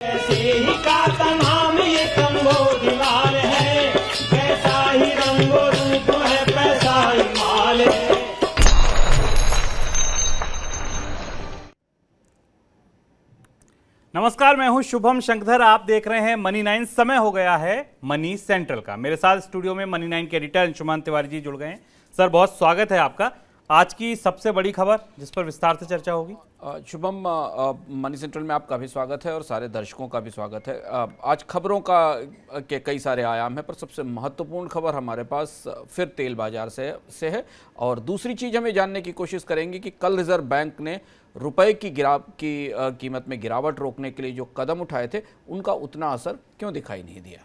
ऐसे ही का तमाम ये कंबोज लाल है, कैसा ही रंगो रूप है पैसा ही माल है। नमस्कार, मैं हूं शुभम शंकधर। आप देख रहे हैं मनी 9। समय हो गया है मनी सेंट्रल का। मेरे साथ स्टूडियो में मनी 9 के एडिटर अंशुमान तिवारी जी जुड़ गए हैं। सर, बहुत स्वागत है आपका। आज की सबसे बड़ी खबर जिस पर विस्तार से चर्चा होगी। शुभम, मनी सेंट्रल में आपका भी स्वागत है और सारे दर्शकों का भी स्वागत है। आज खबरों का के कई सारे आयाम हैं, पर सबसे महत्वपूर्ण खबर हमारे पास फिर तेल बाजार से है। और दूसरी चीज़ हमें जानने की कोशिश करेंगे कि कल रिजर्व बैंक ने रुपए की कीमत में गिरावट रोकने के लिए जो कदम उठाए थे, उनका उतना असर क्यों दिखाई नहीं दिया।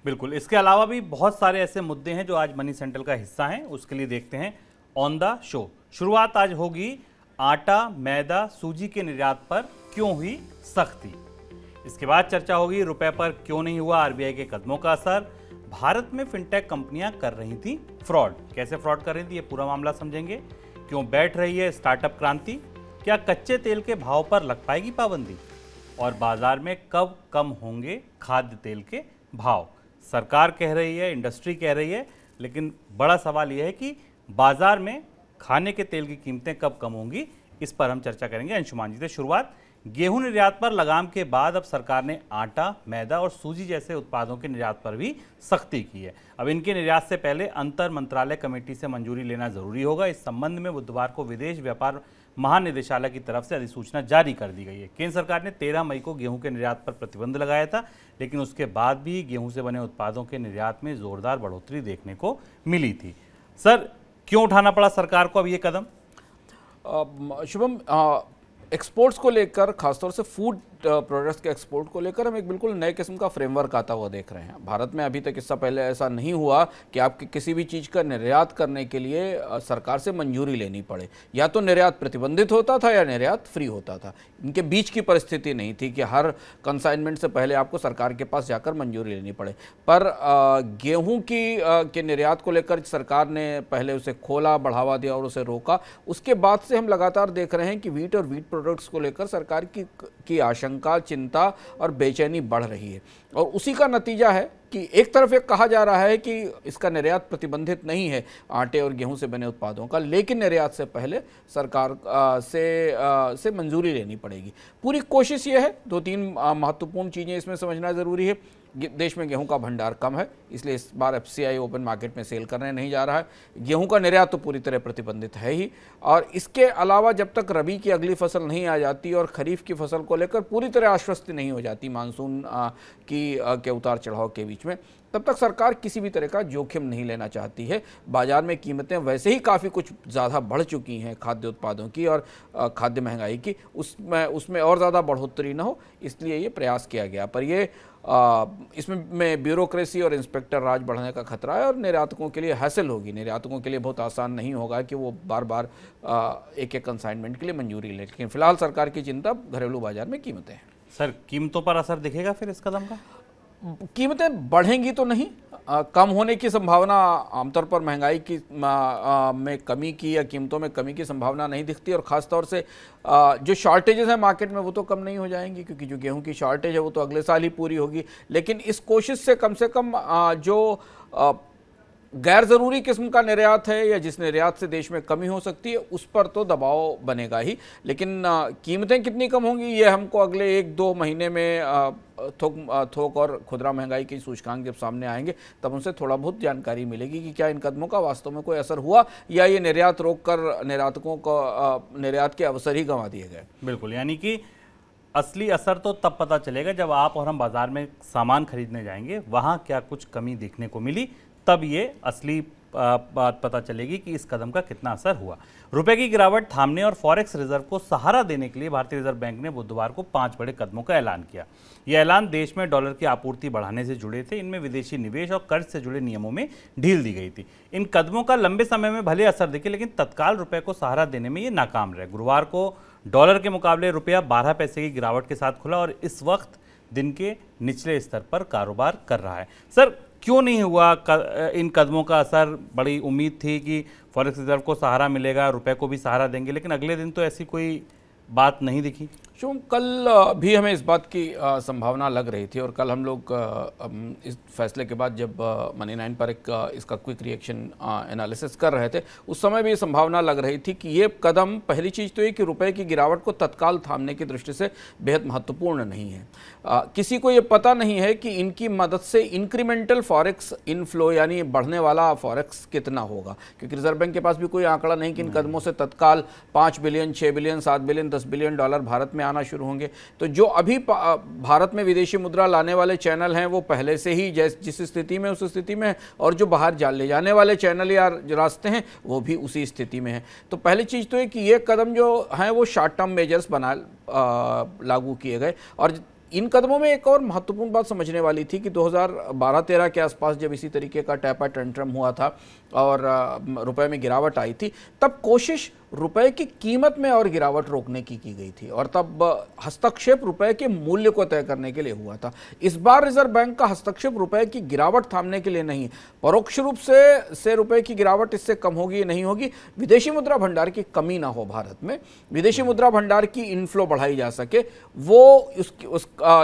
बिल्कुल, इसके अलावा भी बहुत सारे ऐसे मुद्दे हैं जो आज मनी सेंट्रल का हिस्सा हैं। उसके लिए देखते हैं ऑन द शो। शुरुआत आज होगी आटा, मैदा, सूजी के निर्यात पर क्यों हुई सख्ती। इसके बाद चर्चा होगी रुपए पर क्यों नहीं हुआ आरबीआई के कदमों का असर। भारत में फिनटेक कंपनियां कर रही थी फ्रॉड। कैसे फ्रॉड कर रही थी, ये पूरा मामला समझेंगे। क्यों बैठ रही है स्टार्टअप क्रांति। क्या कच्चे तेल के भाव पर लग पाएगी पाबंदी। और बाजार में कब कम होंगे खाद्य तेल के भाव। सरकार कह रही है, इंडस्ट्री कह रही है, लेकिन बड़ा सवाल यह है कि बाजार में खाने के तेल की कीमतें कब कम होंगी। इस पर हम चर्चा करेंगे अंशुमान जी से। शुरुआत, गेहूं निर्यात पर लगाम के बाद अब सरकार ने आटा, मैदा और सूजी जैसे उत्पादों के निर्यात पर भी सख्ती की है। अब इनके निर्यात से पहले अंतर मंत्रालय कमेटी से मंजूरी लेना जरूरी होगा। इस संबंध में बुधवार को विदेश व्यापार महानिदेशालय की तरफ से अधिसूचना जारी कर दी गई है। केंद्र सरकार ने 13 मई को गेहूं के निर्यात पर प्रतिबंध लगाया था, लेकिन उसके बाद भी गेहूं से बने उत्पादों के निर्यात में जोरदार बढ़ोतरी देखने को मिली थी। सर, क्यों उठाना पड़ा सरकार को अब ये कदम। शुभम, एक्सपोर्ट्स को लेकर, खासतौर से फूड प्रोडक्ट्स के एक्सपोर्ट को लेकर हम एक बिल्कुल नए किस्म का फ्रेमवर्क आता हुआ देख रहे हैं। भारत में अभी तक इससे पहले ऐसा नहीं हुआ कि आपके किसी भी चीज़ का निर्यात करने के लिए सरकार से मंजूरी लेनी पड़े। या तो निर्यात प्रतिबंधित होता था या निर्यात फ्री होता था। इनके बीच की परिस्थिति नहीं थी कि हर कंसाइनमेंट से पहले आपको सरकार के पास जाकर मंजूरी लेनी पड़े। पर गेहूँ के निर्यात को लेकर सरकार ने पहले उसे खोला, बढ़ावा दिया और उसे रोका। उसके बाद से हम लगातार देख रहे हैं कि वीट और वीट प्रोडक्ट्स को लेकर सरकार की आशंका, चिंता और बेचैनी बढ़ रही है। और उसी का नतीजा है कि एक तरफ एक कहा जा रहा है कि इसका निर्यात प्रतिबंधित नहीं है आटे और गेहूं से बने उत्पादों का, लेकिन निर्यात से पहले सरकार से मंजूरी लेनी पड़ेगी। पूरी कोशिश ये है, 2-3 महत्वपूर्ण चीज़ें इसमें समझना ज़रूरी है। देश में गेहूं का भंडार कम है, इसलिए इस बार एफसीआई ओपन मार्केट में सेल करने नहीं जा रहा है। गेहूं का निर्यात तो पूरी तरह प्रतिबंधित है ही। और इसके अलावा जब तक रबी की अगली फसल नहीं आ जाती और खरीफ की फसल को लेकर पूरी तरह आश्वस्ति नहीं हो जाती मानसून के उतार चढ़ाव के बीच में, तब तक सरकार किसी भी तरह का जोखिम नहीं लेना चाहती है। बाजार में कीमतें वैसे ही काफ़ी कुछ ज़्यादा बढ़ चुकी हैं खाद्य उत्पादों की और खाद्य महंगाई की, उसमें और ज़्यादा बढ़ोतरी ना हो, इसलिए ये प्रयास किया गया। पर ये इसमें ब्यूरोक्रेसी और इंस्पेक्टर राज बढ़ने का खतरा है और निर्यातकों के लिए हैसल होगी। निर्यातकों के लिए बहुत आसान नहीं होगा कि वो बार बार एक एक कंसाइनमेंट के लिए मंजूरी ले। लेकिन फिलहाल सरकार की चिंता घरेलू बाजार में कीमतें हैं। सर, कीमतों पर असर दिखेगा फिर इस कदम का। कीमतें बढ़ेंगी तो नहीं, कम होने की संभावना आमतौर पर महंगाई की में कमी की या कीमतों में कमी की संभावना नहीं दिखती। और ख़ास तौर से जो शॉर्टेजेस हैं मार्केट में वो तो कम नहीं हो जाएंगी, क्योंकि जो गेहूं की शॉर्टेज है वो तो अगले साल ही पूरी होगी। लेकिन इस कोशिश से कम जो गैर ज़रूरी किस्म का निर्यात है या जिस निर्यात से देश में कमी हो सकती है, उस पर तो दबाव बनेगा ही। लेकिन कीमतें कितनी कम होंगी ये हमको अगले 1-2 महीने में थोक और खुदरा महंगाई की सूचकांक जब सामने आएंगे तब उनसे थोड़ा बहुत जानकारी मिलेगी कि क्या इन कदमों का वास्तव में कोई असर हुआ या ये निर्यात रोककर निर्यातकों को निर्यात के अवसर ही गंवा दिए गए। बिल्कुल, यानी कि असली असर तो तब पता चलेगा जब आप और हम बाजार में सामान खरीदने जाएंगे, वहाँ क्या कुछ कमी देखने को मिली, तब ये असली बात पता चलेगी कि इस कदम का कितना असर हुआ। रुपए की गिरावट थामने और फॉरेक्स रिजर्व को सहारा देने के लिए भारतीय रिजर्व बैंक ने बुधवार को 5 बड़े कदमों का ऐलान किया। यह ऐलान देश में डॉलर की आपूर्ति बढ़ाने से जुड़े थे। इनमें विदेशी निवेश और कर्ज से जुड़े नियमों में ढील दी गई थी। इन कदमों का लंबे समय में भले असर दिखे, लेकिन तत्काल रुपए को सहारा देने में ये नाकाम रहे। गुरुवार को डॉलर के मुकाबले रुपया 12 पैसे की गिरावट के साथ खुला और इस वक्त दिन के निचले स्तर पर कारोबार कर रहा है। सर, क्यों नहीं हुआ इन कदमों का असर। बड़ी उम्मीद थी कि फॉरेक्स रिजर्व को सहारा मिलेगा, रुपए को भी सहारा देंगे, लेकिन अगले दिन तो ऐसी कोई बात नहीं दिखी। शुभम, कल भी हमें इस बात की संभावना लग रही थी और कल हम लोग इस फैसले के बाद जब मनी 9 पर इसका क्विक रिएक्शन एनालिसिस कर रहे थे, उस समय भी संभावना लग रही थी कि ये कदम, पहली चीज़ तो ये कि रुपए की गिरावट को तत्काल थामने की दृष्टि से बेहद महत्वपूर्ण नहीं है। किसी को ये पता नहीं है कि इनकी मदद से इंक्रीमेंटल फॉरेक्स इनफ्लो यानी बढ़ने वाला फॉरेक्स कितना होगा, क्योंकि रिजर्व बैंक के पास भी कोई आंकड़ा नहीं कि इन कदमों से तत्काल 5 billion, 6 billion, 7 billion, 10 billion dollar Bharat में आना शुरू होंगे। तो जो अभी भारत में विदेशी मुद्रा लाने वाले चैनल हैं वो पहले से ही जिस स्थिति में उस स्थिति में है, और जो बाहर ले जाने वाले चैनल या रास्ते हैं वो भी उसी स्थिति में है। तो पहली चीज़ तो है कि ये कदम जो हैं वो शॉर्ट टर्म मेजर्स लागू किए गए। और इन कदमों में एक और महत्वपूर्ण बात समझने वाली थी कि 2012-13 के आसपास जब इसी तरीके का टैपर टेंट्रम हुआ था और रुपए में गिरावट आई थी, तब कोशिश रुपए की कीमत में और गिरावट रोकने की गई थी और तब हस्तक्षेप रुपए के मूल्य को तय करने के लिए हुआ था। इस बार रिजर्व बैंक का हस्तक्षेप रुपए की गिरावट थामने के लिए नहीं, परोक्ष रूप से रुपए की गिरावट इससे कम होगी या नहीं होगी, विदेशी मुद्रा भंडार की कमी ना हो, भारत में विदेशी मुद्रा भंडार की इनफ्लो बढ़ाई जा सके, वो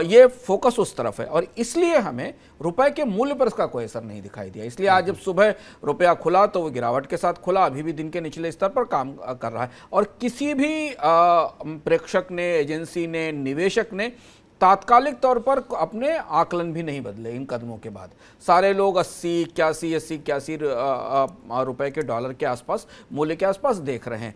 ये फोकस उस तरफ है। और इसलिए हमें रुपए के मूल्य पर इसका कोई असर नहीं दिखाई दिया। इसलिए आज जब सुबह रुपया खुला तो वो गिरावट के साथ खुला, अभी भी दिन के निचले स्तर पर काम कर रहा है। और किसी भी प्रेक्षक ने, एजेंसी ने, निवेशक ने तात्कालिक तौर पर अपने आकलन भी नहीं बदले इन कदमों के बाद। सारे लोग 80-81 रुपए के डॉलर के आसपास, मूल्य के आसपास देख रहे हैं।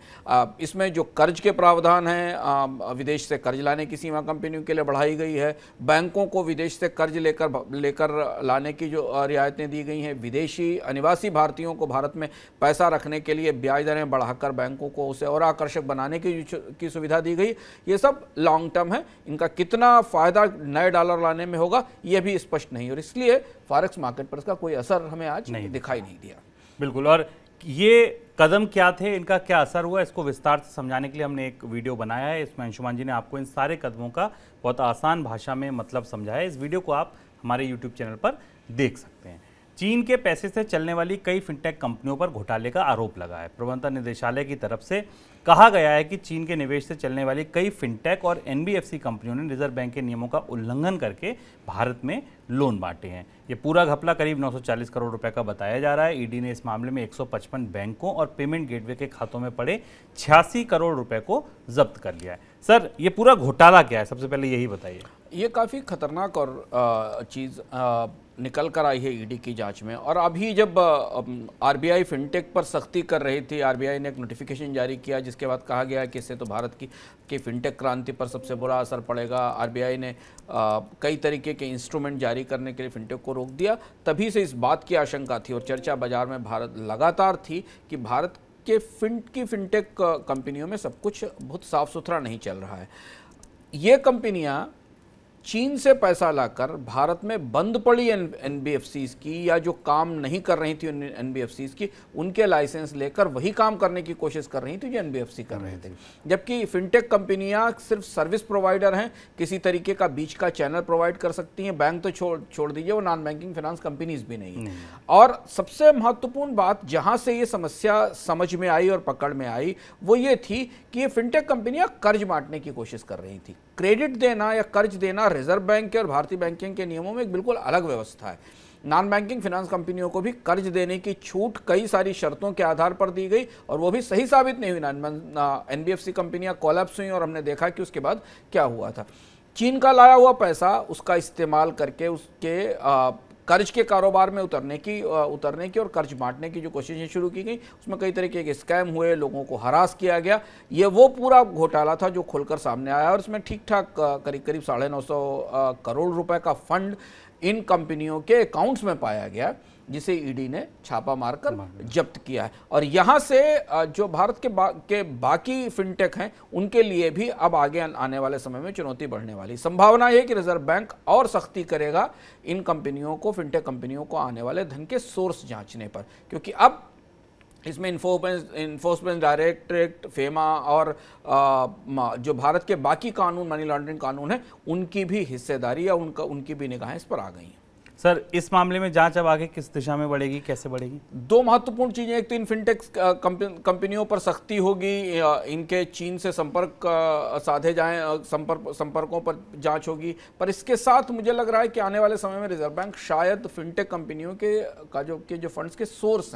इसमें जो कर्ज के प्रावधान हैं, विदेश से कर्ज लाने की सीमा कंपनियों के लिए बढ़ाई गई है, बैंकों को विदेश से कर्ज लेकर लाने की जो रियायतें दी गई हैं, विदेशी अनिवासी भारतीयों को भारत में पैसा रखने के लिए ब्याज दरें बढ़ाकर बैंकों को उसे और आकर्षक बनाने की सुविधा दी गई। ये सब लॉन्ग टर्म है, इनका कितना फायदा नए डॉलर लाने में होगा यह भी स्पष्ट नहीं, और इसलिए फॉरेक्स मार्केट पर इसका कोई असर हमें आज दिखाई नहीं दिया। बिल्कुल। और ये कदम क्या थे, इनका क्या असर हुआ, इसको विस्तार से समझाने के लिए हमने एक वीडियो बनाया है। इसमें अंशुमान जी ने आपको इन सारे कदमों का बहुत आसान भाषा में मतलब समझाया है। इस वीडियो को आप हमारे यूट्यूब चैनल पर देख सकते हैं। चीन के पैसे से चलने वाली कई फिनटेक कंपनियों पर घोटाले का आरोप लगा है। प्रबंधन निदेशालय की तरफ से कहा गया है कि चीन के निवेश से चलने वाली कई फिनटेक और एनबीएफसी कंपनियों ने रिजर्व बैंक के नियमों का उल्लंघन करके भारत में लोन बांटे हैं। ये पूरा घपला करीब 940 करोड़ रुपए का बताया जा रहा है। ईडी ने इस मामले में 155 बैंकों और पेमेंट गेटवे के खातों में पड़े 86 करोड़ रुपए को जब्त कर लिया है। सर, ये पूरा घोटाला क्या है, सबसे पहले यही बताइए। ये काफ़ी खतरनाक और चीज़ निकल कर आई है ईडी की जांच में। और अभी जब आरबीआई फिनटेक पर सख्ती कर रही थी, आरबीआई ने एक नोटिफिकेशन जारी किया जिसके बाद कहा गया कि इससे तो भारत की फिनटेक क्रांति पर सबसे बुरा असर पड़ेगा। आरबीआई ने कई तरीके के इंस्ट्रूमेंट जारी करने के लिए फिनटेक को रोक दिया। तभी से इस बात की आशंका थी और चर्चा बाजार में भारत लगातार थी कि भारत के फिनटेक कंपनियों में सब कुछ बहुत साफ सुथरा नहीं चल रहा है। ये कंपनियां चीन से पैसा लाकर भारत में बंद पड़ी एनबीएफसीज की, या जो काम नहीं कर रही थी एनबीएफसीज की, उनके लाइसेंस लेकर वही काम करने की कोशिश कर रही थी जो एनबीएफसी कर रहे थे। जबकि फिनटेक कंपनियां सिर्फ सर्विस प्रोवाइडर हैं, किसी तरीके का बीच का चैनल प्रोवाइड कर सकती हैं। बैंक तो छोड़ दीजिए, वो नॉन बैंकिंग फाइनेंस कंपनीज भी नहीं। और सबसे महत्वपूर्ण बात जहां से ये समस्या समझ में आई और पकड़ में आई वो ये थी कि ये फिनटेक कंपनियां कर्ज बांटने की कोशिश कर रही थी। क्रेडिट देना या कर्ज देना रिजर्व बैंक के और भारतीय बैंकिंग के नियमों में एक बिल्कुल अलग व्यवस्था है। नॉन बैंकिंग फाइनेंस कंपनियों को भी कर्ज देने की छूट कई सारी शर्तों के आधार पर दी गई और वो भी सही साबित नहीं हुई। एनबीएफसी कंपनियां कोलैप्स हुई और हमने देखा कि उसके बाद क्या हुआ था। चीन का लाया हुआ पैसा उसका इस्तेमाल करके उसके कर्ज के कारोबार में उतरने की और कर्ज बांटने की जो कोशिशें शुरू की गई, उसमें कई तरीके के स्कैम हुए, लोगों को हरास किया गया। ये वो पूरा घोटाला था जो खुलकर सामने आया और इसमें ठीक ठाक करीब 950 करोड़ रुपए का फंड इन कंपनियों के अकाउंट्स में पाया गया, जिसे ईडी ने छापा मारकर जब्त किया है। और यहाँ से जो भारत के बाकी फिनटेक हैं उनके लिए भी अब आगे आने वाले समय में चुनौती बढ़ने वाली संभावना है कि रिजर्व बैंक और सख्ती करेगा इन कंपनियों को, फिनटेक कंपनियों को आने वाले धन के सोर्स जांचने पर, क्योंकि अब इसमें इन्फोर्समेंट डायरेक्टरेट, फेमा और जो भारत के बाकी कानून, मनी लॉन्ड्रिंग कानून है, उनकी भी हिस्सेदारी या उनकी भी निगाहें इस पर आ गई हैं। सर, इस मामले में जांच अब आगे किस दिशा में बढ़ेगी, कैसे बढ़ेगी? दो महत्वपूर्ण चीजें, एक तो इन फिनटेक कंपनियों पर सख्ती होगी, इनके चीन से संपर्क साधे जाएं, संपर्कों पर जांच होगी, पर इसके साथ मुझे लग रहा है कि आने वाले समय में रिजर्व बैंक शायद फिनटेक कंपनियों के जो फंड्स के सोर्स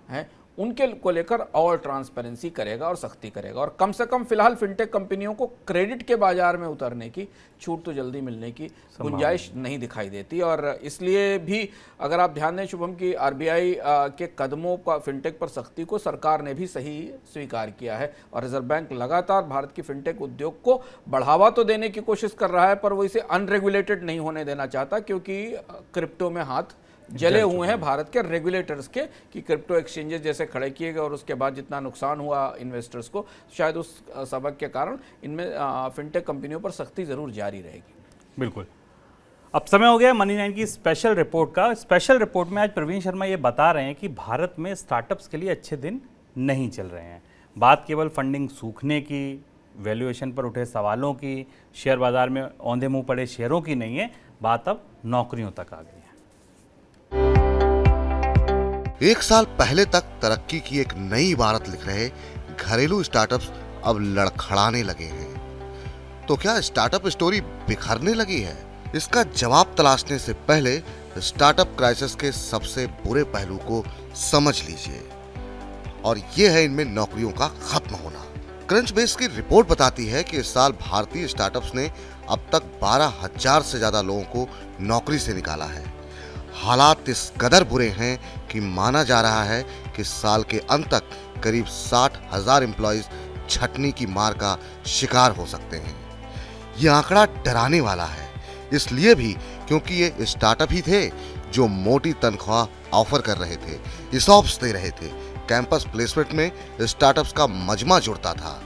हैं उनके को लेकर और ट्रांसपेरेंसी करेगा और सख्ती करेगा, और कम से कम फिलहाल फिनटेक कंपनियों को क्रेडिट के बाजार में उतरने की छूट तो जल्दी मिलने की गुंजाइश नहीं दिखाई देती। और इसलिए भी अगर आप ध्यान दें शुभम की आरबीआई के कदमों का फिनटेक पर सख्ती को सरकार ने भी सही स्वीकार किया है, और रिजर्व बैंक लगातार भारत की फिनटेक उद्योग को बढ़ावा तो देने की कोशिश कर रहा है, पर वो इसे अनरेगुलेटेड नहीं होने देना चाहता, क्योंकि क्रिप्टो में हाथ जले हुए हैं भारत के रेगुलेटर्स के कि क्रिप्टो एक्सचेंजेस जैसे खड़े किए गए और उसके बाद जितना नुकसान हुआ इन्वेस्टर्स को, शायद उस सबक के कारण इनमें फिनटेक कंपनियों पर सख्ती जरूर जारी रहेगी। बिल्कुल। अब समय हो गया मनी 9 की स्पेशल रिपोर्ट का। स्पेशल रिपोर्ट में आज प्रवीण शर्मा ये बता रहे हैं कि भारत में स्टार्टअप्स के लिए अच्छे दिन नहीं चल रहे हैं। बात केवल फंडिंग सूखने की, वैल्यूएशन पर उठे सवालों की, शेयर बाजार में औंधे मुंह पड़े शेयरों की नहीं है, बात अब नौकरियों तक आ गई है। एक साल पहले तक तरक्की की एक नई इबारत लिख रहे घरेलू स्टार्टअप्स अब लड़खड़ाने लगे हैं। तो क्या स्टार्टअप स्टोरी बिखरने लगी है? इसका जवाब तलाशने से पहले स्टार्टअप क्राइसिस के सबसे बुरे पहलू को समझ लीजिए, और ये है इनमें नौकरियों का खत्म होना। क्रंचबेस की रिपोर्ट बताती है कि इस साल भारतीय स्टार्टअप्स ने अब तक 12,000 से ज्यादा लोगों को नौकरी से निकाला है। हालात इस कदर बुरे हैं कि माना जा रहा है कि साल के अंत तक करीब 60,000 एम्प्लॉइज छटनी की मार का शिकार हो सकते हैं। यह आंकड़ा डराने वाला है, इसलिए भी क्योंकि ये स्टार्टअप ही थे जो मोटी तनख्वाह ऑफर कर रहे थे, ESOPs दे रहे थे, कैंपस प्लेसमेंट में स्टार्टअप्स का मजमा जुड़ता था।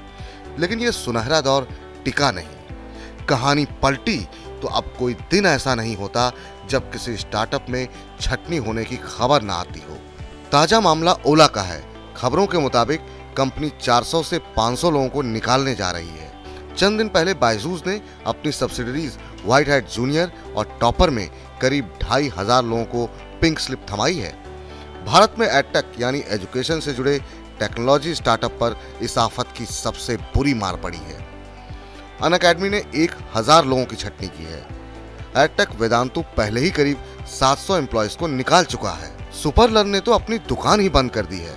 लेकिन ये सुनहरा दौर टिका नहीं। कहानी पलटी तो अब कोई दिन ऐसा नहीं होता जब किसी स्टार्टअप में छटनी होने की खबर ना आती हो। ताजा मामला ओला का है। खबरों के मुताबिक कंपनी 400 से 500 लोगों को निकालने जा रही है। चंद दिन पहले बायजूस ने अपनी सब्सिडरीज व्हाइट हैट जूनियर और टॉपर में करीब 2,500 लोगों को पिंक स्लिप थमाई है। भारत में एडटेक यानी एजुकेशन से जुड़े टेक्नोलॉजी स्टार्टअप पर इस आफत की सबसे बुरी मार पड़ी है। अनअकैडमी ने 1,000 लोगों की छटनी की है। एडटेक वेदांतु पहले ही करीब 700 एम्प्लॉयज को निकाल चुका है। सुपरलर्न ने तो अपनी दुकान ही बंद कर दी है।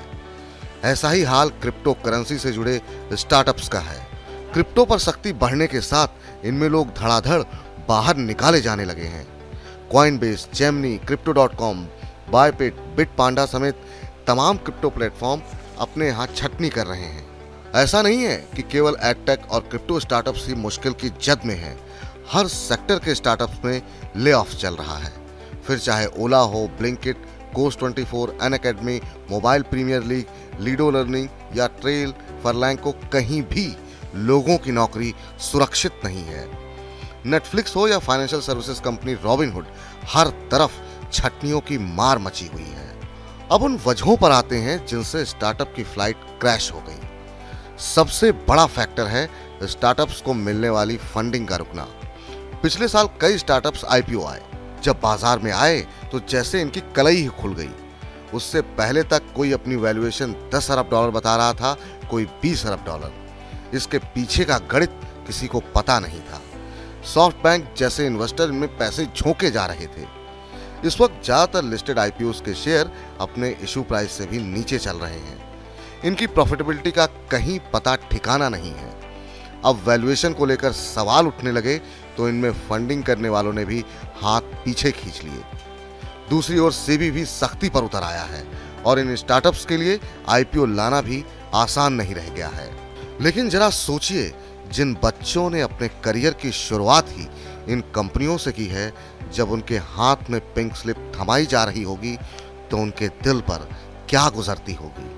ऐसा ही हाल क्रिप्टो करेंसी से जुड़े स्टार्टअप्स का है। क्रिप्टो पर सख्ती बढ़ने के साथ इनमें लोग धड़ाधड़ बाहर निकाले जाने लगे हैं। कॉइनबेस, जेमिनी, Crypto.com, बायपेट, बिटपांडा समेत तमाम क्रिप्टो प्लेटफॉर्म अपने यहाँ छटनी कर रहे हैं। ऐसा नहीं है कि केवल एडटेक और क्रिप्टो स्टार्टअप्स ही मुश्किल की जद में हैं। हर सेक्टर के स्टार्टअप्स में ले ऑफ चल रहा है, फिर चाहे ओला हो, ब्लिंकिट, Coast24, अनअकैडमी, मोबाइल प्रीमियर लीग, लीडो लर्निंग या ट्रेल, फरलैंको, कहीं भी लोगों की नौकरी सुरक्षित नहीं है। नेटफ्लिक्स हो या फाइनेंशियल सर्विसेज कंपनी रॉबिनहुड, हर तरफ छटनियों की मार मची हुई है। अब उन वजहों पर आते हैं जिनसे स्टार्टअप की फ्लाइट क्रैश हो गई। सबसे बड़ा फैक्टर है स्टार्टअप्स को मिलने वाली फंडिंग का रुकना। पिछले साल कई स्टार्टअप्स IPO आए। जब बाजार में आए तो जैसे इनकी कलई ही खुल गई। उससे पहले तक कोई अपनी वैल्यूएशन $10 अरब बता रहा था, कोई $20 अरब। इसके पीछे का गणित किसी को पता नहीं था। सॉफ्ट बैंक जैसे इन्वेस्टर इनमें पैसे झोंके जा रहे थे। इस वक्त ज्यादातर लिस्टेड IPOs के शेयर अपने इशू प्राइस से भी नीचे चल रहे हैं। इनकी प्रॉफिटेबिलिटी का कहीं पता ठिकाना नहीं है। अब वैल्यूएशन को लेकर सवाल उठने लगे तो इनमें फंडिंग करने वालों ने भी हाथ पीछे खींच लिए। दूसरी ओर सेबी भी सख्ती पर उतर आया है और इन स्टार्टअप्स के लिए IPO लाना भी आसान नहीं रह गया है। लेकिन जरा सोचिए, जिन बच्चों ने अपने करियर की शुरुआत ही इन कंपनियों से की है, जब उनके हाथ में पिंक स्लिप थमाई जा रही होगी तो उनके दिल पर क्या गुजरती होगी।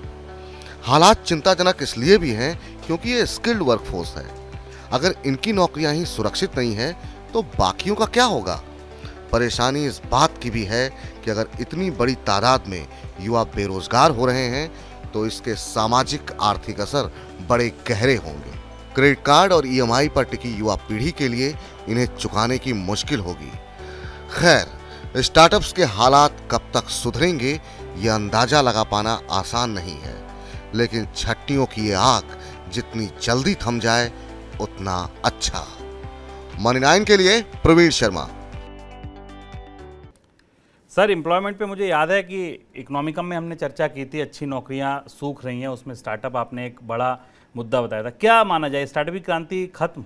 हालात चिंताजनक इसलिए भी हैं क्योंकि ये स्किल्ड वर्कफोर्स है। अगर इनकी नौकरियां ही सुरक्षित नहीं है तो बाकियों का क्या होगा। परेशानी इस बात की भी है कि अगर इतनी बड़ी तादाद में युवा बेरोजगार हो रहे हैं तो इसके सामाजिक आर्थिक असर बड़े गहरे होंगे। क्रेडिट कार्ड और EMI पर टिकी युवा पीढ़ी के लिए इन्हें चुकाने की मुश्किल होगी। खैर, स्टार्टअप्स के हालात कब तक सुधरेंगे यह अंदाजा लगा पाना आसान नहीं है, लेकिन छट्टियों की ये आग जितनी जल्दी थम जाए उतना अच्छा। मनी 9 के लिए प्रवीण शर्मा। सर, एम्प्लॉयमेंट पे मुझे याद है कि इकोनॉमिकम में हमने चर्चा की थी, अच्छी नौकरियां सूख रही हैं, उसमें स्टार्टअप आपने एक बड़ा मुद्दा बताया था। क्या माना जाए, स्टार्टअप की क्रांति खत्म?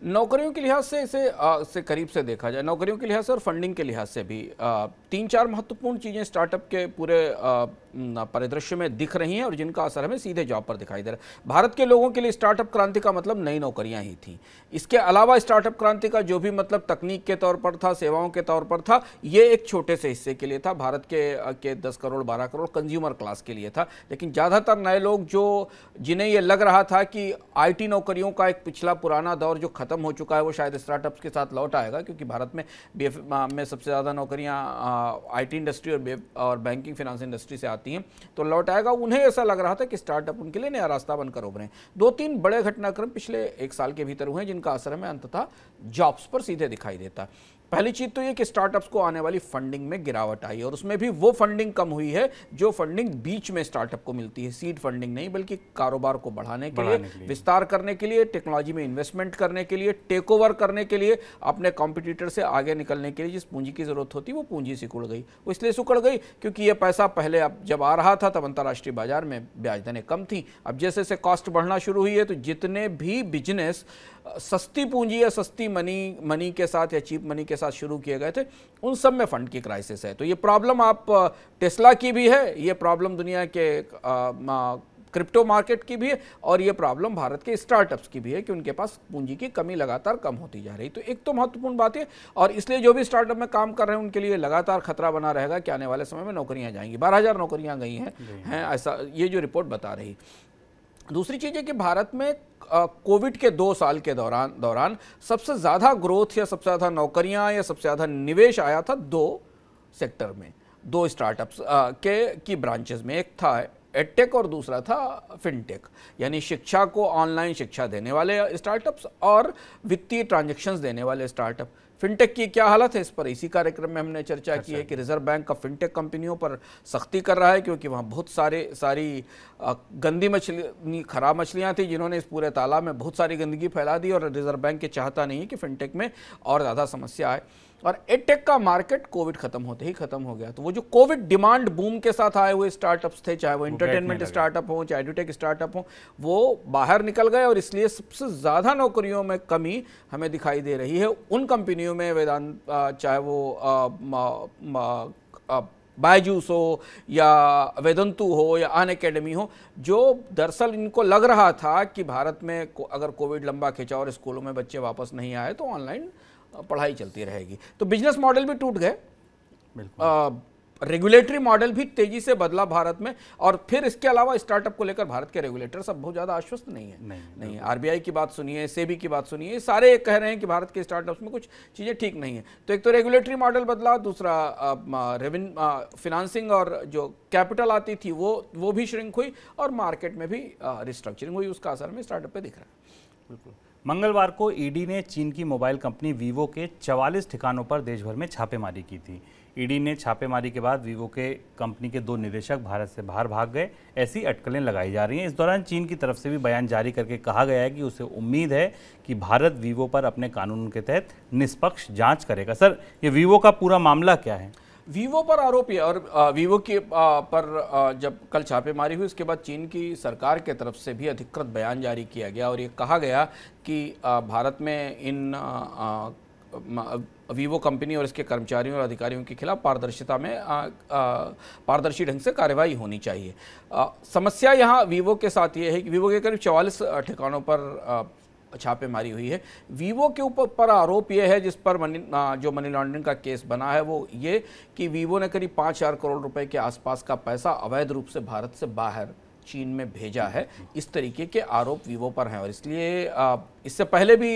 नौकरियों के लिहाज से इसे करीब से देखा जाए, नौकरियों के लिहाज से और फंडिंग के लिहाज से भी 3-4 महत्वपूर्ण चीज़ें स्टार्टअप के पूरे परिदृश्य में दिख रही हैं और जिनका असर हमें सीधे जॉब पर दिखाई दे रहा है। भारत के लोगों के लिए स्टार्टअप क्रांति का मतलब नई नौकरियां ही थी। इसके अलावा स्टार्टअप क्रांति का जो भी मतलब तकनीक के तौर पर था, सेवाओं के तौर पर था, ये एक छोटे से हिस्से के लिए था, भारत के 10 करोड़ 12 करोड़ कंज्यूमर क्लास के लिए था। लेकिन ज़्यादातर नए लोग जिन्हें ये लग रहा था कि IT नौकरियों का एक पिछला पुराना दौर जो खत्म हो चुका है वो शायद स्टार्टअप्स के साथ लौट आएगा, क्योंकि भारत में में सबसे ज़्यादा नौकरियां IT इंडस्ट्री और बैंकिंग फाइनेंस इंडस्ट्री से आती हैं, तो लौट आएगा। उन्हें ऐसा लग रहा था कि स्टार्टअप उनके लिए नया रास्ता बनकर उभरे। 2-3 बड़े घटनाक्रम पिछले 1 साल के भीतर हुए जिनका असर हमें अंततः जॉब्स पर सीधे दिखाई देता है। पहली चीज तो ये कि स्टार्टअप्स को आने वाली फंडिंग में गिरावट आई और उसमें भी वो फंडिंग कम हुई है जो फंडिंग बीच में स्टार्टअप को मिलती है। सीड फंडिंग नहीं, बल्कि कारोबार को बढ़ाने के लिए, विस्तार करने के लिए, टेक्नोलॉजी में इन्वेस्टमेंट करने के लिए, टेक ओवर करने के लिए, अपने कॉम्पिटिटर से आगे निकलने के लिए जिस पूंजी की जरूरत होती वो पूंजी सिकुड़ गई। वो इसलिए सिकुड़ गई क्योंकि ये पैसा पहले अब जब आ रहा था तब अंतर्राष्ट्रीय बाजार में ब्याज दरें कम थी। अब जैसे जैसे कॉस्ट बढ़ना शुरू हुई है तो जितने भी बिजनेस सस्ती पूंजी या सस्ती मनी के साथ या चीप मनी के साथ शुरू किए गए थे, उन सब में फंड की क्राइसिस है। तो ये प्रॉब्लम आप टेस्ला की भी है, ये प्रॉब्लम दुनिया के क्रिप्टो मार्केट की भी है और ये प्रॉब्लम भारत के स्टार्टअप्स की भी है कि उनके पास पूंजी की कमी लगातार कम होती जा रही। तो एक तो महत्वपूर्ण बात है और इसलिए जो भी स्टार्टअप में काम कर रहे हैं उनके लिए लगातार खतरा बना रहेगा कि आने वाले समय में नौकरियां जाएंगी। 12,000 नौकरियां गई हैं ऐसा ये जो रिपोर्ट बता रही। दूसरी चीज़ है कि भारत में कोविड के 2 साल के दौरान सबसे ज़्यादा ग्रोथ या सबसे ज़्यादा नौकरियां या सबसे ज़्यादा निवेश आया था 2 सेक्टर में, 2 स्टार्टअप्स की ब्रांचेस में। एक था एडटेक और दूसरा था फिनटेक, यानी शिक्षा को ऑनलाइन शिक्षा देने वाले स्टार्टअप्स और वित्तीय ट्रांजैक्शंस देने वाले स्टार्टअप। फिनटेक की क्या हालत है, इस पर इसी कार्यक्रम में हमने चर्चा की है कि रिजर्व बैंक का फिनटेक कंपनियों पर सख्ती कर रहा है क्योंकि वहाँ बहुत सारी गंदी मछली, खराब मछलियाँ थी जिन्होंने इस पूरे तालाब में बहुत सारी गंदगी फैला दी और रिजर्व बैंक के चाहता नहीं है कि फिनटेक में और ज़्यादा समस्या आए। और एडटेक का मार्केट कोविड खत्म होते ही खत्म हो गया। तो वो जो कोविड डिमांड बूम के साथ आए हुए स्टार्टअप्स थे, चाहे वो एंटरटेनमेंट स्टार्टअप हो चाहे एडुटेक स्टार्टअप हो, वो बाहर निकल गए और इसलिए सबसे ज़्यादा नौकरियों में कमी हमें दिखाई दे रही है उन कंपनियों में, वेदांत चाहे वो बायजूस हो या वेदंतु हो या अनअकैडमी हो, जो दरअसल इनको लग रहा था कि भारत में अगर कोविड लंबा खिंचा और स्कूलों में बच्चे वापस नहीं आए तो ऑनलाइन पढ़ाई चलती रहेगी। तो बिजनेस मॉडल भी टूट गए, रेगुलेटरी मॉडल भी तेजी से बदला भारत में। और फिर इसके अलावा स्टार्टअप को लेकर भारत के रेगुलेटर सब बहुत ज़्यादा आश्वस्त नहीं है। नहीं RBI की बात सुनिए, सेबी की बात सुनिए, सारे कह रहे हैं कि भारत के स्टार्टअप्स में कुछ चीज़ें ठीक नहीं है। तो एक तो रेगुलेटरी मॉडल बदला, दूसरा फाइनेंसिंग और जो कैपिटल आती थी वो भी श्रिंक हुई और मार्केट में भी रिस्ट्रक्चरिंग हुई। उसका असर हमें स्टार्टअप पे दिख रहा है। बिल्कुल। मंगलवार को ईडी ने चीन की मोबाइल कंपनी वीवो के 44 ठिकानों पर देश भर में छापेमारी की थी। ईडी ने छापेमारी के बाद वीवो के कंपनी के 2 निदेशक भारत से बाहर भाग गए, ऐसी अटकलें लगाई जा रही हैं। इस दौरान चीन की तरफ से भी बयान जारी करके कहा गया है कि उसे उम्मीद है कि भारत वीवो पर अपने कानून के तहत निष्पक्ष जांच करेगा। सर, ये वीवो का पूरा मामला क्या है? वीवो पर आरोप है और वीवो के पर जब कल छापेमारी हुई उसके बाद चीन की सरकार के तरफ से भी अधिकृत बयान जारी किया गया और ये कहा गया कि भारत में इन वीवो कंपनी और इसके कर्मचारियों और अधिकारियों के खिलाफ पारदर्शिता में पारदर्शी ढंग से कार्रवाई होनी चाहिए। समस्या यहाँ वीवो के साथ ये है कि वीवो के करीब 44 ठिकानों पर छापेमारी हुई है। वीवो के ऊपर पर आरोप ये है, जिस पर जो मनी लॉन्ड्रिंग का केस बना है, वो ये कि वीवो ने करीब 5,000 करोड़ रुपए के आसपास का पैसा अवैध रूप से भारत से बाहर चीन में भेजा है। इस तरीके के आरोप वीवो पर हैं और इसलिए इससे पहले भी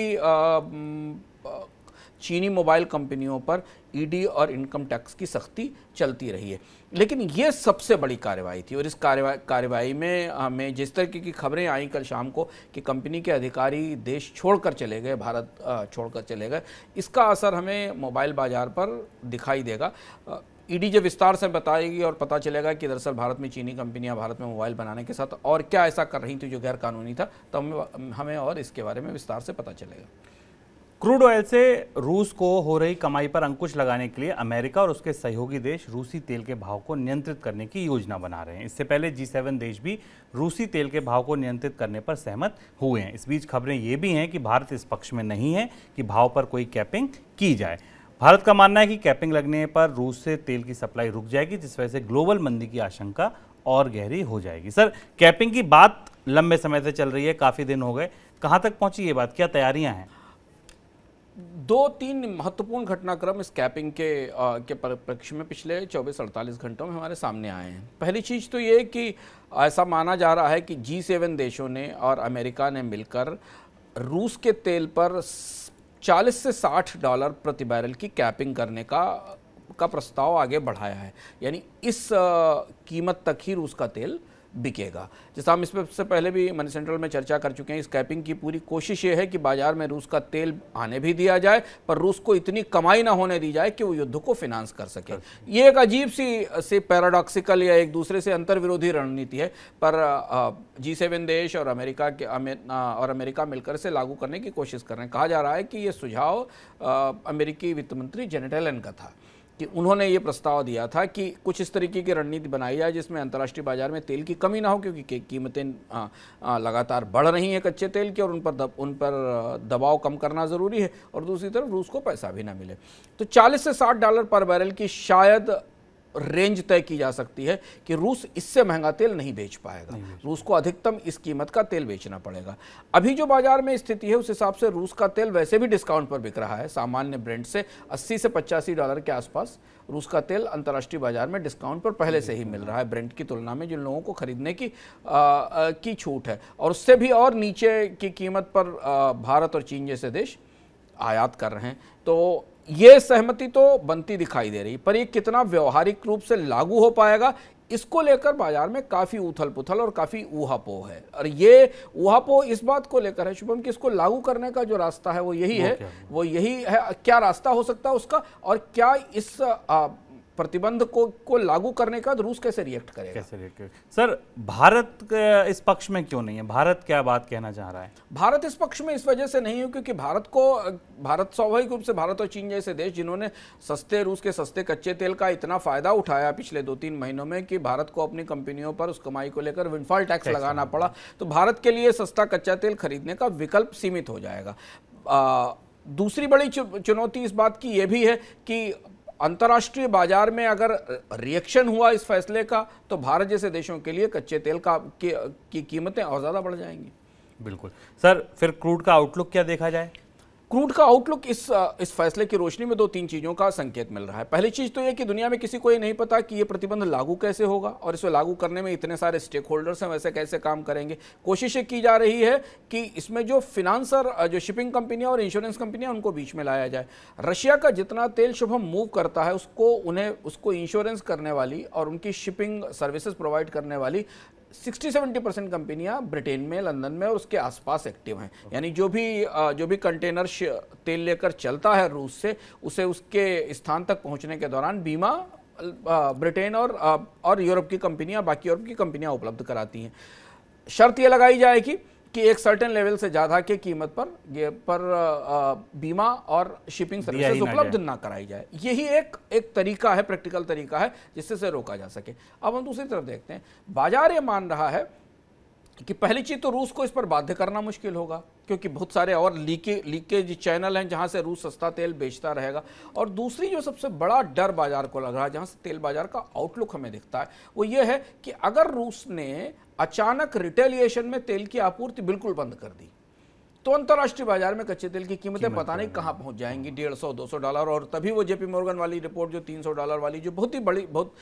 चीनी मोबाइल कंपनियों पर ईडी और इनकम टैक्स की सख्ती चलती रही है। लेकिन ये सबसे बड़ी कार्रवाई थी और इस कार्रवाई में हमें जिस तरीके की खबरें आई कल शाम को कि कंपनी के अधिकारी देश छोड़कर चले गए, भारत छोड़कर चले गए, इसका असर हमें मोबाइल बाजार पर दिखाई देगा। ईडी जब विस्तार से बताएगी और पता चलेगा कि दरअसल भारत में चीनी कंपनियां भारत में मोबाइल बनाने के साथ और क्या ऐसा कर रही थी जो गैर कानूनी था, तो हमें और इसके बारे में विस्तार से पता चलेगा। क्रूड ऑयल से रूस को हो रही कमाई पर अंकुश लगाने के लिए अमेरिका और उसके सहयोगी देश रूसी तेल के भाव को नियंत्रित करने की योजना बना रहे हैं। इससे पहले G7 देश भी रूसी तेल के भाव को नियंत्रित करने पर सहमत हुए हैं। इस बीच खबरें ये भी हैं कि भारत इस पक्ष में नहीं है कि भाव पर कोई कैपिंग की जाए। भारत का मानना है कि कैपिंग लगने पर रूस से तेल की सप्लाई रुक जाएगी, जिस वजह से ग्लोबल मंदी की आशंका और गहरी हो जाएगी। सर, कैपिंग की बात लंबे समय से चल रही है, काफ़ी दिन हो गए, कहाँ तक पहुंची ये बात, क्या तैयारियां हैं? 2-3 महत्वपूर्ण घटनाक्रम इस कैपिंग के परिप्रेक्ष्य में पिछले 24-48 घंटों में हमारे सामने आए हैं। पहली चीज़ तो ये कि ऐसा माना जा रहा है कि G7 देशों ने और अमेरिका ने मिलकर रूस के तेल पर 40 से $60 प्रति बैरल की कैपिंग करने का प्रस्ताव आगे बढ़ाया है। यानी इस कीमत तक ही रूस का तेल बिकेगा। जैसा हम इससे पहले भी मनी सेंट्रल में चर्चा कर चुके हैं, इस कैपिंग की पूरी कोशिश ये है कि बाजार में रूस का तेल आने भी दिया जाए, पर रूस को इतनी कमाई ना होने दी जाए कि वो युद्ध को फिनांस कर सके। ये एक अजीब सी पैराडॉक्सिकल या एक दूसरे से अंतर्विरोधी रणनीति है, पर G7 देश और अमेरिका मिलकर इसे लागू करने की कोशिश कर रहे हैं। कहा जा रहा है कि ये सुझाव अमेरिकी वित्त मंत्री जेनेट येलेन का था कि उन्होंने ये प्रस्ताव दिया था कि कुछ इस तरीके की रणनीति बनाई जाए जिसमें अंतर्राष्ट्रीय बाजार में तेल की कमी ना हो, क्योंकि कीमतें लगातार बढ़ रही हैं कच्चे तेल की और उन पर दबाव कम करना ज़रूरी है, और दूसरी तरफ रूस को पैसा भी ना मिले। तो $40 से $60 पर बैरल की शायद रेंज तय की जा सकती है कि रूस इससे महंगा तेल नहीं बेच पाएगा, रूस को अधिकतम इस कीमत का तेल बेचना पड़ेगा। अभी जो बाजार में स्थिति है उस हिसाब से रूस का तेल वैसे भी डिस्काउंट पर बिक रहा है। सामान्य ब्रेंट से $80 से $85 के आसपास रूस का तेल अंतर्राष्ट्रीय बाजार में डिस्काउंट पर पहले से ही मिल रहा है, ब्रेंट की तुलना में जिन लोगों को खरीदने की छूट है, और उससे भी और नीचे की कीमत पर भारत और चीन जैसे देश आयात कर रहे हैं। तो ये सहमति तो बनती दिखाई दे रही, पर ये कितना व्यवहारिक रूप से लागू हो पाएगा, इसको लेकर बाजार में काफ़ी उथल पुथल और काफ़ी ऊहापोह है। और ये ऊहापोह इस बात को लेकर है शुभम कि इसको लागू करने का जो रास्ता है वो यही है, क्या रास्ता हो सकता है उसका, और क्या इस प्रतिबंध को लागू करने का रूस कैसे रिएक्ट करेगा। सर, भारत इस पक्ष में क्यों नहीं है? भारत क्या बात कहना चाह रहा है? भारत इस पक्ष में इस वजह से नहीं है क्योंकि भारत स्वाभाविक रूप से, भारत और चीन जैसे देश जिन्होंने रूस के सस्ते कच्चे तेल का इतना फायदा उठाया पिछले 2-3 महीनों में कि भारत को अपनी कंपनियों पर उस कमाई को लेकर विंडफॉल टैक्स लगाना पड़ा, तो भारत के लिए सस्ता कच्चा तेल खरीदने का विकल्प सीमित हो जाएगा। दूसरी बड़ी चुनौती इस बात की यह भी है कि अंतर्राष्ट्रीय बाजार में अगर रिएक्शन हुआ इस फैसले का तो भारत जैसे देशों के लिए कच्चे तेल की कीमतें और ज़्यादा बढ़ जाएंगी। बिल्कुल। सर, फिर क्रूड का आउटलुक क्या देखा जाए? क्रूड का आउटलुक इस फैसले की रोशनी में 2-3 चीज़ों का संकेत मिल रहा है। पहली चीज़ तो ये कि दुनिया में किसी को ये नहीं पता कि ये प्रतिबंध लागू कैसे होगा, और इसे लागू करने में इतने सारे स्टेक होल्डर्स हैं, वैसे कैसे काम करेंगे। कोशिशें की जा रही है कि इसमें जो फिनांसर, जो शिपिंग कंपनियां और इंश्योरेंस कंपनियां, उनको बीच में लाया जाए। रशिया का जितना तेल शुभम मूव करता है उसको इंश्योरेंस करने वाली और उनकी शिपिंग सर्विसेज प्रोवाइड करने वाली 60-70% कंपनियां ब्रिटेन में, लंदन में और उसके आसपास एक्टिव हैं। यानी जो भी कंटेनर तेल लेकर चलता है रूस से, उसे उसके स्थान तक पहुंचने के दौरान बीमा ब्रिटेन और यूरोप की कंपनियां, बाकी यूरोप की कंपनियां उपलब्ध कराती हैं। शर्त यह लगाई जाएगी कि एक सर्टेन लेवल से ज़्यादा के कीमत पर बीमा और शिपिंग सर्विसेज उपलब्ध ना कराई जाए। यही एक तरीका है, प्रैक्टिकल तरीका है जिससे से रोका जा सके। अब हम दूसरी तरफ देखते हैं, बाजार ये मान रहा है कि पहली चीज़ तो रूस को इस पर बाध्य करना मुश्किल होगा क्योंकि बहुत सारे और लीकेज चैनल हैं जहां से रूस सस्ता तेल बेचता रहेगा। और दूसरी जो सबसे बड़ा डर बाजार को लग रहा है, जहां से तेल बाजार का आउटलुक हमें दिखता है, वो ये है कि अगर रूस ने अचानक रिटेलिएशन में तेल की आपूर्ति बिल्कुल बंद कर दी तो अंतर्राष्ट्रीय बाजार में कच्चे तेल की कीमतें पता नहीं कहां पहुंच जाएंगी, $150-200, और तभी वो JP Morgan वाली रिपोर्ट जो $300 वाली, जो बहुत ही बड़ी, बहुत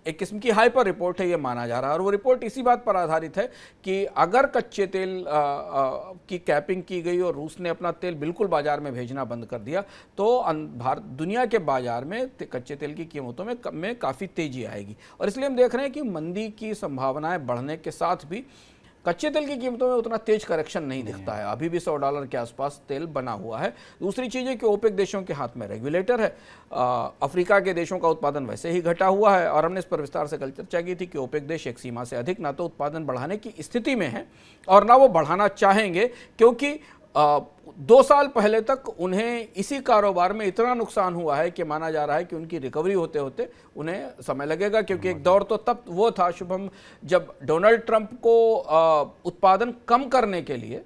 एक किस्म की हाइपर रिपोर्ट है, ये माना जा रहा है। और वो रिपोर्ट इसी बात पर आधारित है कि अगर कच्चे तेल की कैपिंग की गई और रूस ने अपना तेल बिल्कुल बाजार में भेजना बंद कर दिया तो भारत दुनिया के बाजार में कच्चे तेल की कीमतों में काफ़ी तेजी आएगी। और इसलिए हम देख रहे हैं कि मंदी की संभावनाएं बढ़ने के साथ भी कच्चे तेल की कीमतों में उतना तेज करेक्शन नहीं दिखता है। अभी भी $100 के आसपास तेल बना हुआ है। दूसरी चीज़ है कि ओपेक देशों के हाथ में रेगुलेटर है। अफ्रीका के देशों का उत्पादन वैसे ही घटा हुआ है और हमने इस पर विस्तार से कल चर्चा की थी कि ओपेक देश एक सीमा से अधिक ना तो उत्पादन बढ़ाने की स्थिति में है और ना वो बढ़ाना चाहेंगे, क्योंकि 2 साल पहले तक उन्हें इसी कारोबार में इतना नुकसान हुआ है कि माना जा रहा है कि उनकी रिकवरी होते होते उन्हें समय लगेगा। क्योंकि एक दौर तो तब वो था शुभम, जब डोनाल्ड ट्रंप को उत्पादन कम करने के लिए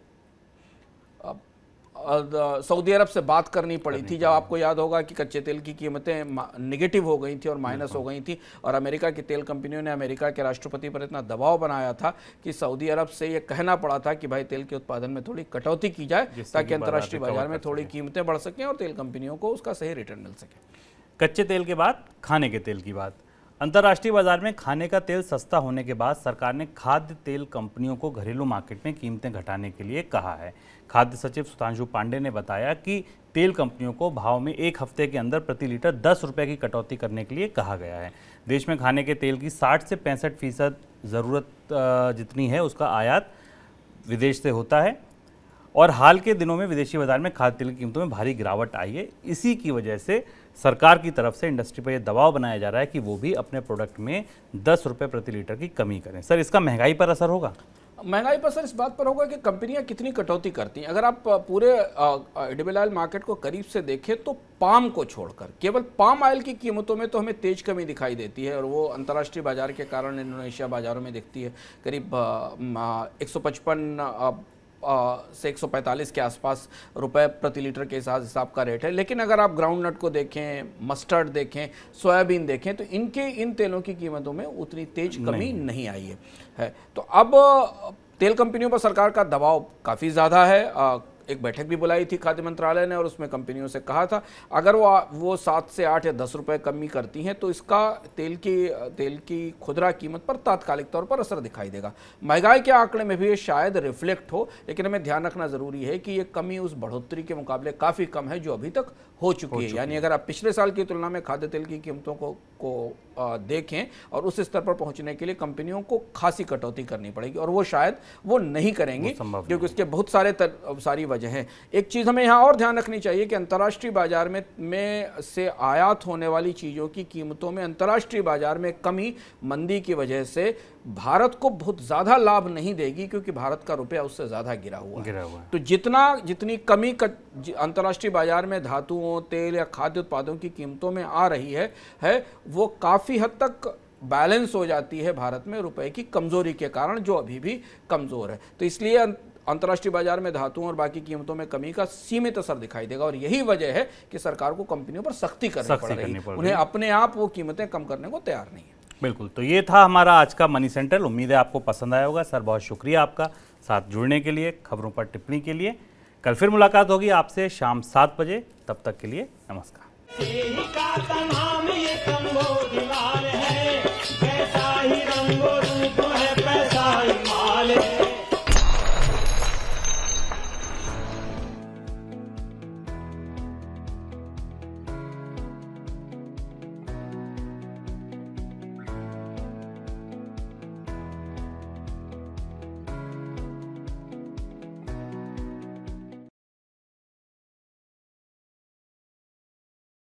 सऊदी अरब से बात करनी पड़ी थी। जब आपको याद होगा कि कच्चे तेल की कीमतें नेगेटिव हो गई थी और माइनस हो गई थी और अमेरिका की तेल कंपनियों ने अमेरिका के राष्ट्रपति पर इतना दबाव बनाया था कि सऊदी अरब से ये कहना पड़ा था कि भाई तेल के उत्पादन में थोड़ी कटौती की जाए ताकि अंतर्राष्ट्रीय बाजार में थोड़ी कीमतें बढ़ सकें और तेल कंपनियों को उसका सही रिटर्न मिल सके। कच्चे तेल के बाद खाने के तेल की बात। अंतर्राष्ट्रीय बाजार में खाने का तेल सस्ता होने के बाद सरकार ने खाद्य तेल कंपनियों को घरेलू मार्केट में कीमतें घटाने के लिए कहा है। खाद्य सचिव सुधांशु पांडे ने बताया कि तेल कंपनियों को भाव में 1 हफ्ते के अंदर प्रति लीटर 10 रुपये की कटौती करने के लिए कहा गया है। देश में खाने के तेल की 60 से 65% ज़रूरत जितनी है उसका आयात विदेश से होता है और हाल के दिनों में विदेशी बाजार में खाद्य तेल की कीमतों में भारी गिरावट आई है। इसी की वजह से सरकार की तरफ से इंडस्ट्री पर यह दबाव बनाया जा रहा है कि वो भी अपने प्रोडक्ट में 10 रुपये प्रति लीटर की कमी करें। सर, इसका महंगाई पर असर होगा? महंगाई पर असर इस बात पर होगा कि कंपनियां कितनी कटौती करती हैं। अगर आप पूरे एडिबल ऑयल मार्केट को करीब से देखें तो पाम को छोड़कर केवल पाम ऑयल की कीमतों में तो हमें तेज कमी दिखाई देती है और वो अंतर्राष्ट्रीय बाजार के कारण इंडोनेशिया बाजारों में दिखती है। करीब 155 से 145 के आसपास रुपए प्रति लीटर के हिसाब का रेट है। लेकिन अगर आप ग्राउंड नट को देखें, मस्टर्ड देखें, सोयाबीन देखें तो इन तेलों की कीमतों में उतनी तेज कमी नहीं आई है। तो अब तेल कंपनियों पर सरकार का दबाव काफ़ी ज़्यादा है। एक बैठक भी बुलाई थी खाद्य मंत्रालय ने और उसमें कंपनियों से कहा था अगर वो 7 से 8 या 10 रुपए कमी करती हैं तो इसका तेल की खुदरा कीमत पर तात्कालिक तौर पर असर दिखाई देगा। महंगाई के आंकड़े में भी ये शायद रिफ्लेक्ट हो, लेकिन हमें ध्यान रखना जरूरी है कि ये कमी उस बढ़ोतरी के मुकाबले काफ़ी कम है जो अभी तक हो चुकी है। यानी अगर आप पिछले साल की तुलना में खाद्य तेल की कीमतों को देखें और उस स्तर पर पहुंचने के लिए कंपनियों को खासी कटौती करनी पड़ेगी और वो शायद वो नहीं करेंगी क्योंकि उसके बहुत सारी वजह हैं। एक चीज़ हमें यहाँ और ध्यान रखनी चाहिए कि अंतर्राष्ट्रीय बाजार में से आयात होने वाली चीज़ों की कीमतों में अंतर्राष्ट्रीय बाजार में कमी मंदी की वजह से भारत को बहुत ज़्यादा लाभ नहीं देगी क्योंकि भारत का रुपया उससे ज़्यादा गिरा हुआ है। तो जितनी कमी अंतर्राष्ट्रीय बाजार में धातुओं, तेल या खाद्य उत्पादों की कीमतों में आ रही है वो काफ़ी हद तक बैलेंस हो जाती है भारत में रुपए की कमज़ोरी के कारण जो अभी भी कमज़ोर है। तो इसलिए अंतर्राष्ट्रीय बाजार में धातुओं और बाकी कीमतों में कमी का सीमित असर दिखाई देगा और यही वजह है कि सरकार को कंपनियों पर सख्ती करनी पड़ रही है। उन्हें अपने आप वो कीमतें कम करने को तैयार नहीं है। बिल्कुल, तो ये था हमारा आज का मनी सेंट्रल। उम्मीद है आपको पसंद आया होगा। सर, बहुत शुक्रिया आपका साथ जुड़ने के लिए, खबरों पर टिप्पणी के लिए। कल फिर मुलाकात होगी आपसे शाम 7 बजे। तब तक के लिए नमस्कार।